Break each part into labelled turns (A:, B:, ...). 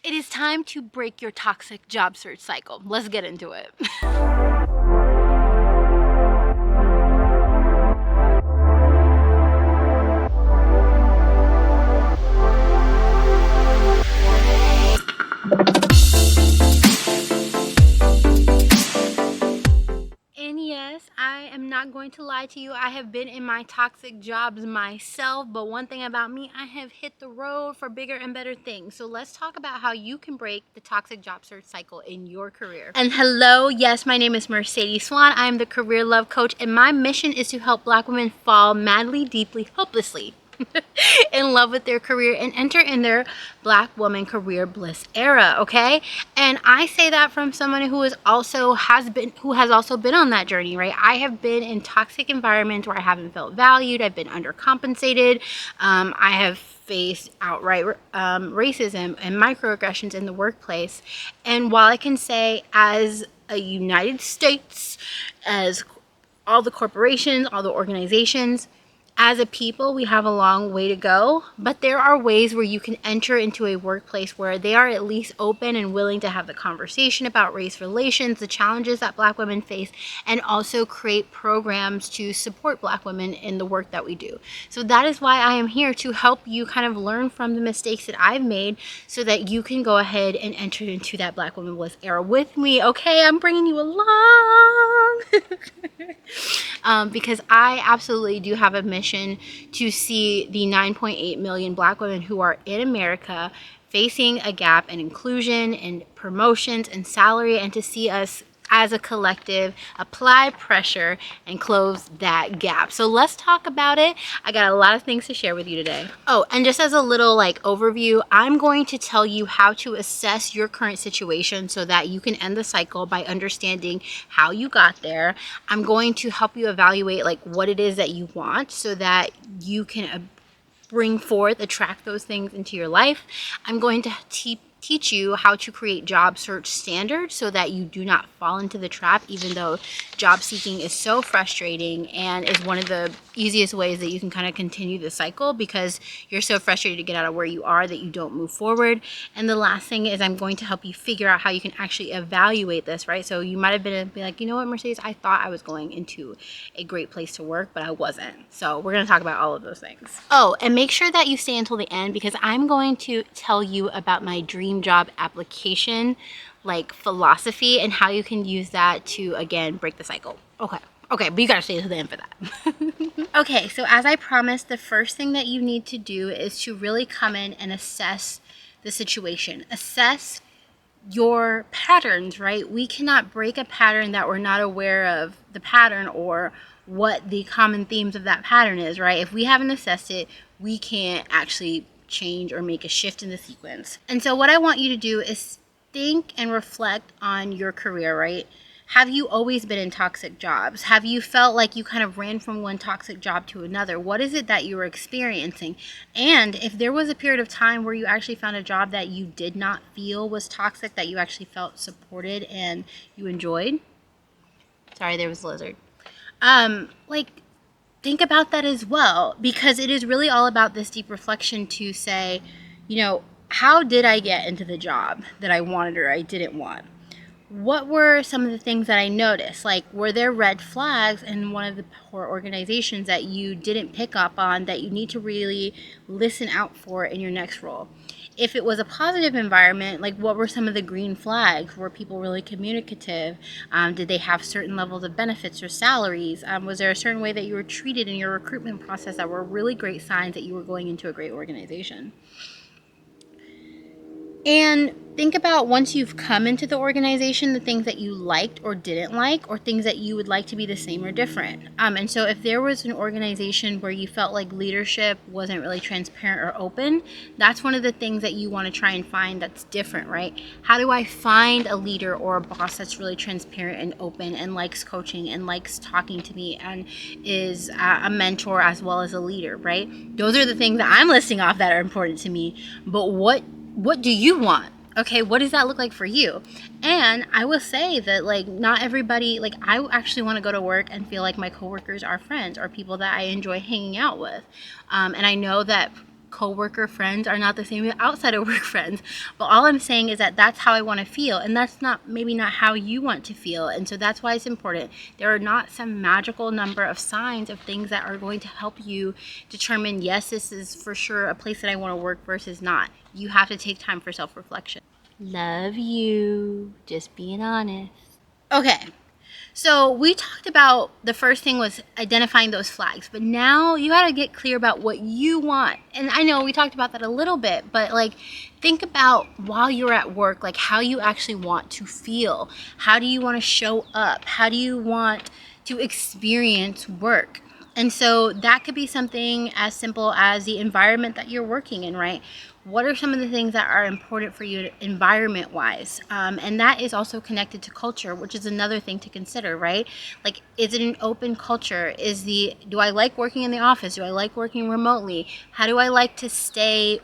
A: It is time to break your toxic job search cycle. Let's get into it. And yes, I am not going to lie to you. I have been in my toxic jobs myself, but one thing about me, I have hit the road for bigger and better things. So let's talk about how you can break the toxic job search cycle in your career. And hello, yes, my name is Mercedes Swan. I'm the career love coach, and my mission is to help Black women fall madly, deeply, hopelessly in love with their career and enter in their Black woman career bliss era. Okay, and I say that from someone who has also been on that journey, right? I have been in toxic environments where I haven't felt valued. I've been undercompensated. I have faced outright racism and microaggressions in the workplace. And while I can say, as a United States, as all the corporations, all the organizations, as a people, we have a long way to go, but there are ways where you can enter into a workplace where they are at least open and willing to have the conversation about race relations, the challenges that Black women face, and also create programs to support Black women in the work that we do. So that is why I am here, to help you kind of learn from the mistakes that I've made so that you can go ahead and enter into that Black woman bliss era with me. Okay, I'm bringing you along. Because I absolutely do have a mission to see the 9.8 million Black women who are in America facing a gap in inclusion and promotions and salary, and to see us as a collective apply pressure and close that gap. So let's talk about it. I got a lot of things to share with you today. Oh, and just as a little overview, I'm going to tell you how to assess your current situation so that you can end the cycle by understanding how you got there. I'm going to help you evaluate what it is that you want so that you can attract those things into your life. I'm going to teach you how to create job search standards so that you do not fall into the trap, even though job seeking is so frustrating and is one of the easiest ways that you can kind of continue the cycle, because you're so frustrated to get out of where you are that you don't move forward. And the last thing is, I'm going to help you figure out how you can actually evaluate this, right? So you might have been like, you know what, Mercedes, I thought I was going into a great place to work, but I wasn't. So we're going to talk about all of those things. Oh, and make sure that you stay until the end, because I'm going to tell you about my dream job application philosophy and how you can use that to, again, break the cycle. Okay, but you gotta stay to the end for that. Okay, so as I promised, the first thing that you need to do is to really come in and assess the situation. Assess your patterns, right? We cannot break a pattern that we're not aware of the pattern or what the common themes of that pattern is, right? If we haven't assessed it, we can't actually change or make a shift in the sequence. And so what I want you to do is think and reflect on your career, right? Have you always been in toxic jobs? Have you felt like you kind of ran from one toxic job to another? What is it that you were experiencing? And if there was a period of time where you actually found a job that you did not feel was toxic, that you actually felt supported and you enjoyed? Sorry, there was a lizard. Think about that as well, because it is really all about this deep reflection to say, how did I get into the job that I wanted or I didn't want? What were some of the things that I noticed? Were there red flags in one of the poor organizations that you didn't pick up on that you need to really listen out for in your next role? If it was a positive environment, what were some of the green flags? Were people really communicative? Did they have certain levels of benefits or salaries? Was there a certain way that you were treated in your recruitment process that were really great signs that you were going into a great organization? And think about, once you've come into the organization, the things that you liked or didn't like, or things that you would like to be the same or different. And so if there was an organization where you felt like leadership wasn't really transparent or open, that's one of the things that you want to try and find that's different, right? How do I find a leader or a boss that's really transparent and open and likes coaching and likes talking to me and is a mentor as well as a leader, right? Those are the things that I'm listing off that are important to me. But what do you want? Okay, what does that look like for you? And I will say that not everybody, I actually want to go to work and feel like my coworkers are friends or people that I enjoy hanging out with. And I know that co-worker friends are not the same as outside of work friends. But all I'm saying is that that's how I want to feel, and that's not maybe not how you want to feel. And so that's why it's important. There are not some magical number of signs of things that are going to help you determine, yes, this is for sure a place that I want to work versus not. You have to take time for self-reflection. Love you. Just being honest. Okay. So we talked about the first thing was identifying those flags, but now you got to get clear about what you want. And I know we talked about that a little bit, but like think about while you're at work, like how you actually want to feel. How do you want to show up? How do you want to experience work? And so that could be something as simple as the environment that you're working in, right? What are some of the things that are important for you environment-wise? And that is also connected to culture, which is another thing to consider, right? Like, is it an open culture? Do I like working in the office? Do I like working remotely? How do I like to stay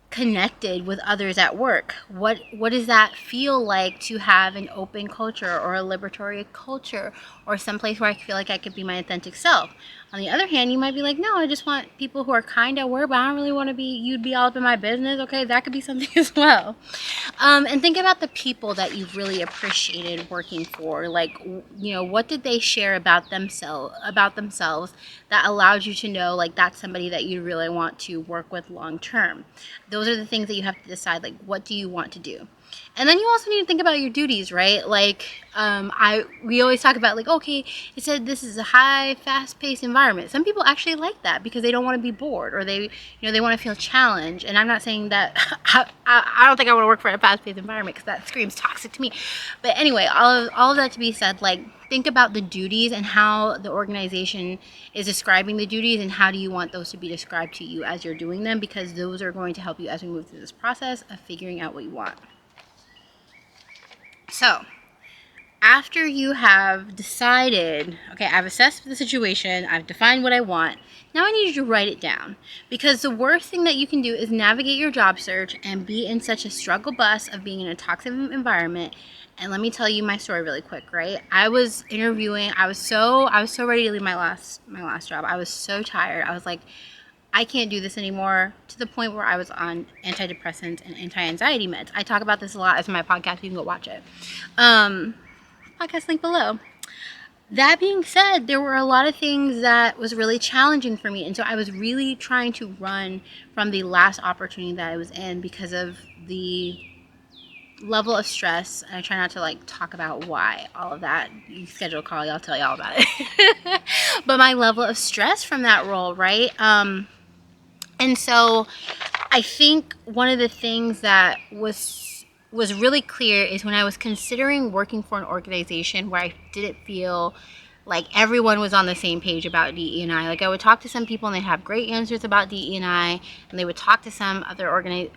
A: connected with others at work? What does that feel like to have an open culture or a liberatory culture or someplace where I feel like I could be my authentic self? On the other hand, you might be like, no, I just want people who are kind at work, but I don't really want to be, you'd be all up in my business. Okay, that could be something as well. And think about the people that you've really appreciated working for. Like, you know, what did they share about themselves that allowed you to know, like, that's somebody that you really want to work with long term. Those are the things that you have to decide, like, what do you want to do? And then you also need to think about your duties, right? Like, we always talk about, like, okay, it said this is a high, fast-paced environment. Some people actually like that because they don't want to be bored, or they want to feel challenged. And I'm not saying that I don't think I want to work for a fast-paced environment because that screams toxic to me. But anyway, all of that to be said, like, think about the duties and how the organization is describing the duties, and how do you want those to be described to you as you're doing them, because those are going to help you as we move through this process of figuring out what you want. So, after you have decided, okay, I've assessed the situation, I've defined what I want, now I need you to write it down. Because the worst thing that you can do is navigate your job search and be in such a struggle bus of being in a toxic environment. And let me tell you my story really quick, right? I was interviewing, I was so ready to leave my last job. I was so tired. I was like, I can't do this anymore, to the point where I was on antidepressants and anti-anxiety meds. I talk about this a lot as my podcast. You can go watch it. Podcast link below. That being said, there were a lot of things that was really challenging for me. And so I was really trying to run from the last opportunity that I was in because of the level of stress. And I try not to like talk about why, all of that. You schedule a call, I'll tell you all about it. But my level of stress from that role, right? And so I think one of the things that was really clear is when I was considering working for an organization where I didn't feel like everyone was on the same page about DE&I. Like, I would talk to some people and they'd have great answers about DE&I, and they would talk to some other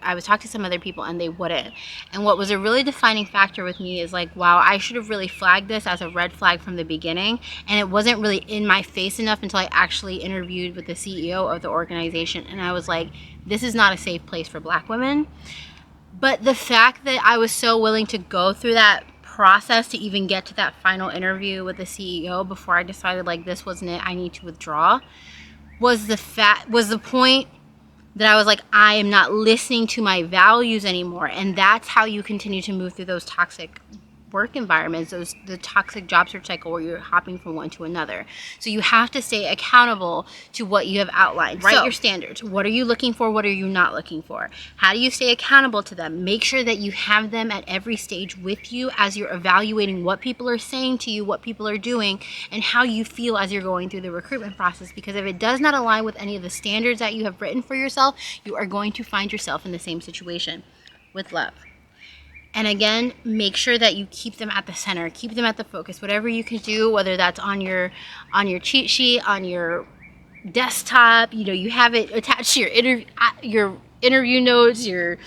A: I would talk to some other people and they wouldn't. And what was a really defining factor with me is like, wow, I should have really flagged this as a red flag from the beginning, and it wasn't really in my face enough until I actually interviewed with the CEO of the organization, and I was like, this is not a safe place for Black women. But the fact that I was so willing to go through that process to even get to that final interview with the CEO before I decided like this wasn't it, I need to withdraw, was the point that I was like, I am not listening to my values anymore. And that's how you continue to move through those toxic work environments, the toxic job search cycle where you're hopping from one to another. So you have to stay accountable to what you have outlined. Write your standards. What are you looking for? What are you not looking for? How do you stay accountable to them? Make sure that you have them at every stage with you as you're evaluating what people are saying to you, what people are doing, and how you feel as you're going through the recruitment process. Because if it does not align with any of the standards that you have written for yourself, you are going to find yourself in the same situation. With love. And again, make sure that you keep them at the center, keep them at the focus, whatever you can do, whether that's on your cheat sheet, on your desktop, you have it attached to your interview notes, your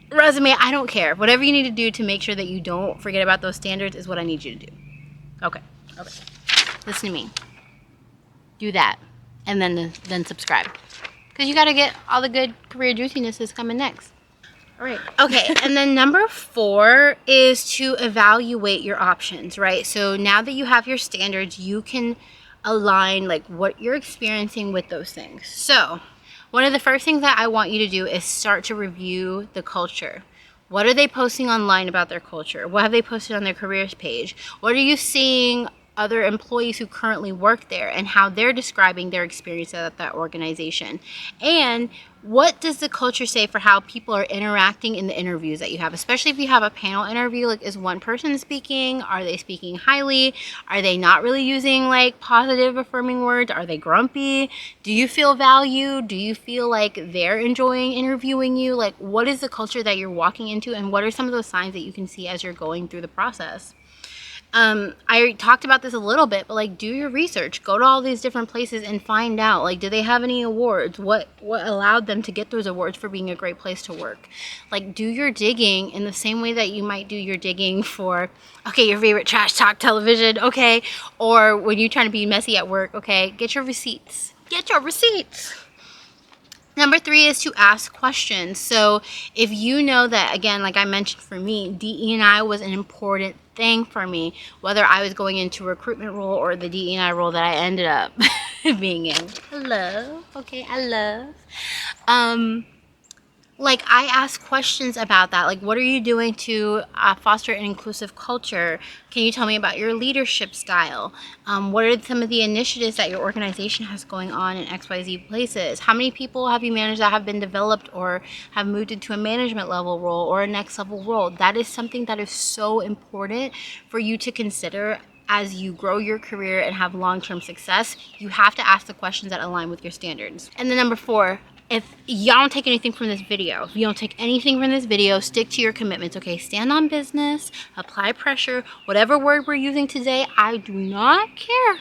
A: resume, I don't care. Whatever you need to do to make sure that you don't forget about those standards is what I need you to do. Okay. Listen to me. Do that. And then subscribe. Because you got to get all the good career juicinesses coming next. Right. Okay, and then number 4 is to evaluate your options, right? So now that you have your standards, you can align like what you're experiencing with those things. So One of the first things that I want you to do is start to review the culture. What are they posting online about their culture? What have they posted on their careers page? What are you seeing other employees who currently work there and how they're describing their experience at that organization? And what does the culture say for how people are interacting in the interviews that you have, especially if you have a panel interview? Like, is one person speaking? Are they speaking highly? Are they not really using like positive affirming words? Are they grumpy? Do you feel valued? Do you feel like they're enjoying interviewing you? Like, what is the culture that you're walking into, and what are some of those signs that you can see as you're going through the process? I talked about this a little bit, but like, do your research, go to all these different places and find out, like, do they have any awards? What allowed them to get those awards for being a great place to work? Like, do your digging in the same way that you might do your digging for, okay, your favorite trash talk television, okay, or when you're trying to be messy at work, okay, get your receipts. Get your receipts. Number 3 is to ask questions. So if you know that, again, like I mentioned, for me, DE&I was an important thing for me, whether I was going into a recruitment role or the DE&I role that I ended up being in. Hello. Okay, I love. Like, I ask questions about that. Like, what are you doing to foster an inclusive culture? Can you tell me about your leadership style? What are some of the initiatives that your organization has going on in XYZ places? How many people have you managed that have been developed or have moved into a management level role or a next level role? That is something that is so important for you to consider as you grow your career and have long-term success. You have to ask the questions that align with your standards. And then number 4, if y'all don't take anything from this video, if you don't take anything from this video, stick to your commitments, okay? Stand on business, apply pressure, whatever word we're using today, I do not care.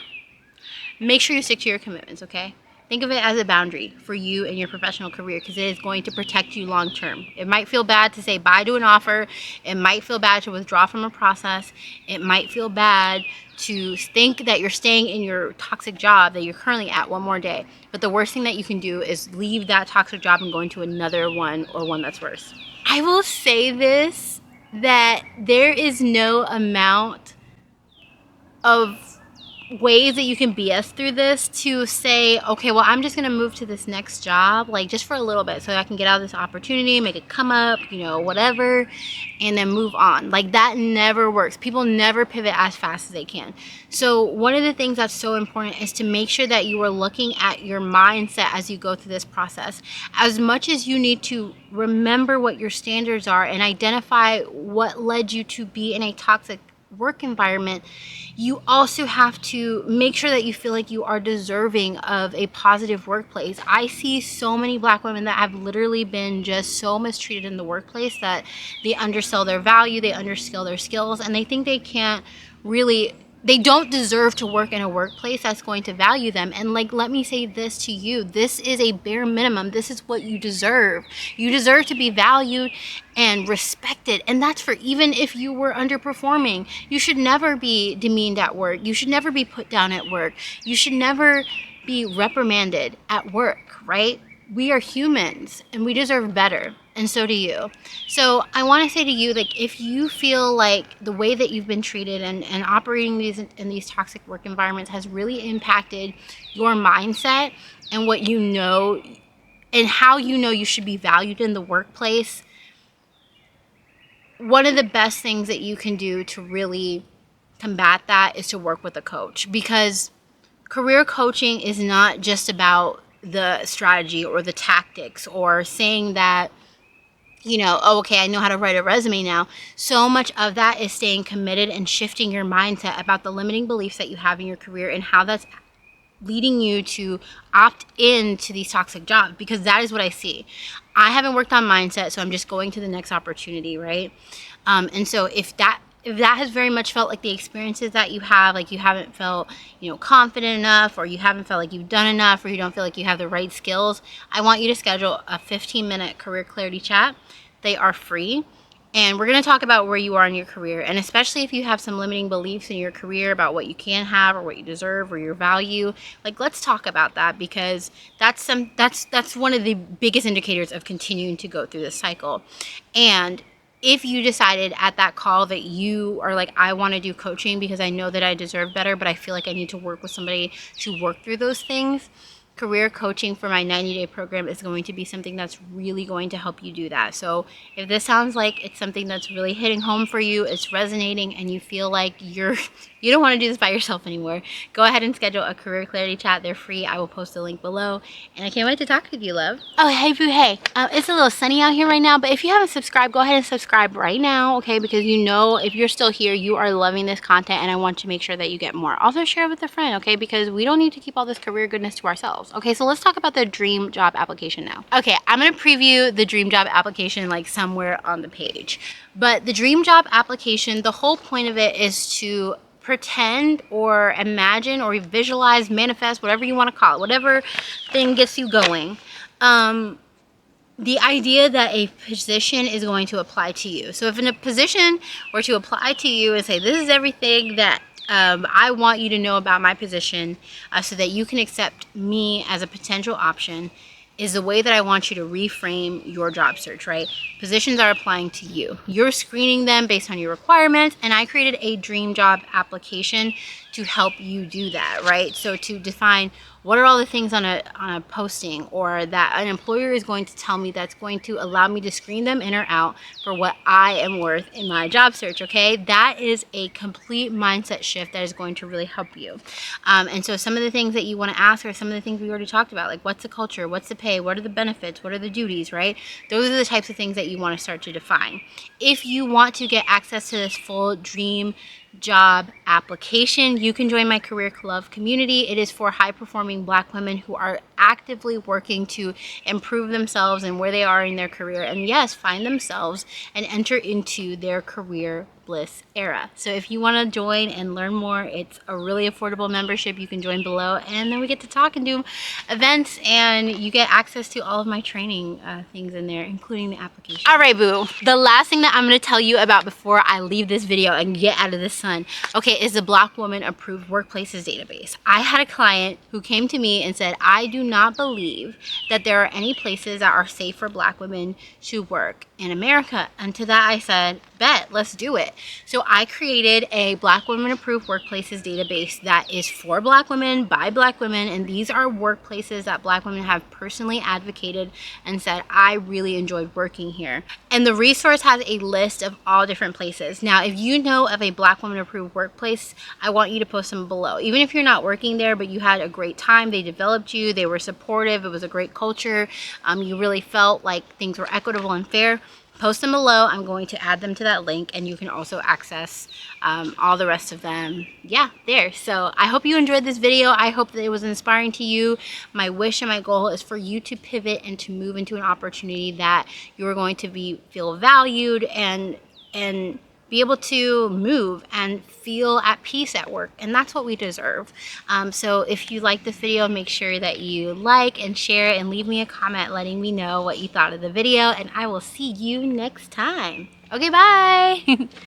A: Make sure you stick to your commitments, okay? Think of it as a boundary for you and your professional career, because it is going to protect you long term. It might feel bad to say bye to an offer. It might feel bad to withdraw from a process. It might feel bad to think that you're staying in your toxic job that you're currently at one more day. But the worst thing that you can do is leave that toxic job and go into another one, or one that's worse. I will say this, that there is no amount of ways that you can BS through this to say, okay, well, I'm just going to move to this next job, like just for a little bit so I can get out of this opportunity, make it come up, you know, whatever, and then move on. Like, that never works. People never pivot as fast as they can. So one of the things that's so important is to make sure that you are looking at your mindset as you go through this process. As much as you need to remember what your standards are and identify what led you to be in a toxic work environment, you also have to make sure that you feel like you are deserving of a positive workplace. I see so many Black women that have literally been just so mistreated in the workplace that they undersell their value, they undersell their skills, and they think they don't deserve to work in a workplace that's going to value them. And like, let me say this to you, this is a bare minimum. This is what you deserve. You deserve to be valued and respected. And that's for even if you were underperforming. You should never be demeaned at work. You should never be put down at work. You should never be reprimanded at work, right? We are humans and we deserve better. And so do you. So I want to say to you, like, if you feel like the way that you've been treated and operating in these toxic work environments has really impacted your mindset and what you know and how you know you should be valued in the workplace, one of the best things that you can do to really combat that is to work with a coach, because career coaching is not just about the strategy or the tactics or saying that, you know, oh, okay, I know how to write a resume now. So much of that is staying committed and shifting your mindset about the limiting beliefs that you have in your career and how that's leading you to opt into these toxic jobs, because that is what I see. I haven't worked on mindset, so I'm just going to the next opportunity, right? And so if that has very much felt like the experiences that you have, like you haven't felt, you know, confident enough, or you haven't felt like you've done enough, or you don't feel like you have the right skills, I want you to schedule a 15-minute career clarity chat. They are free. And we're going to talk about where you are in your career, and especially if you have some limiting beliefs in your career about what you can have or what you deserve or your value. Like, let's talk about that, because that's one of the biggest indicators of continuing to go through this cycle. And if you decided at that call that you are like, I want to do coaching because I know that I deserve better, but I feel like I need to work with somebody to work through those things, career coaching for my 90-day program is going to be something that's really going to help you do that. So if this sounds like it's something that's really hitting home for you, it's resonating, and you feel like you don't want to do this by yourself anymore, go ahead and schedule a career clarity chat. They're free. I will post the link below, and I can't wait to talk with you, love. Oh, hey boo, hey. It's a little sunny out here right now, but if you haven't subscribed, go ahead and subscribe right now, okay? Because you know, if you're still here, you are loving this content, and I want to make sure that you get more. Also share it with a friend, okay? Because we don't need to keep all this career goodness to ourselves. Okay, so let's talk about the dream job application now. Okay, I'm gonna preview the dream job application like somewhere on the page. But the dream job application, the whole point of it is to pretend or imagine or visualize, manifest, whatever you want to call it, whatever thing gets you going. The idea that a position is going to apply to you. So if in a position were to apply to you and say, this is everything that I want you to know about my position so that you can accept me as a potential option, is the way that I want you to reframe your job search, right? Positions are applying to you. You're screening them based on your requirements, and I created a dream job application to help you do that, right? So to define what are all the things on a posting or that an employer is going to tell me that's going to allow me to screen them in or out for what I am worth in my job search, okay? That is a complete mindset shift that is going to really help you. And so some of the things that you want to ask are some of the things we already talked about, like what's the culture, what's the pay, what are the benefits, what are the duties, right? Those are the types of things that you want to start to define. If you want to get access to this full dream job application, you can join my Career Club community. It is for high-performing Black women who are actively working to improve themselves and where they are in their career, and yes, find themselves and enter into their career bliss era. So if you want to join and learn more, it's a really affordable membership. You can join below, and then we get to talk and do events, and you get access to all of my training things in there, including the application. All right, boo. The last thing that I'm going to tell you about before I leave this video and get out of the sun, okay, is the Black Woman Approved Workplaces database. I had a client who came to me and said, I do not believe that there are any places that are safe for Black women to work in America. And to that I said, bet, let's do it. So I created a Black Women Approved Workplaces database that is for Black women, by Black women, and these are workplaces that Black women have personally advocated and said, I really enjoyed working here. And the resource has a list of all different places. Now, if you know of a Black Women Approved workplace, I want you to post them below. Even if you're not working there, but you had a great time, they developed you, they were supportive, it was a great culture, you really felt like things were equitable and fair, post them below. I'm going to add them to that link, and you can also access all the rest of them, yeah, there. So I hope you enjoyed this video. I hope that it was inspiring to you. My wish and my goal is for you to pivot and to move into an opportunity that you're going to feel valued and be able to move and feel at peace at work, and that's what we deserve. So if you like this video, make sure that you like and share it and leave me a comment letting me know what you thought of the video, and I will see you next time. Okay, bye.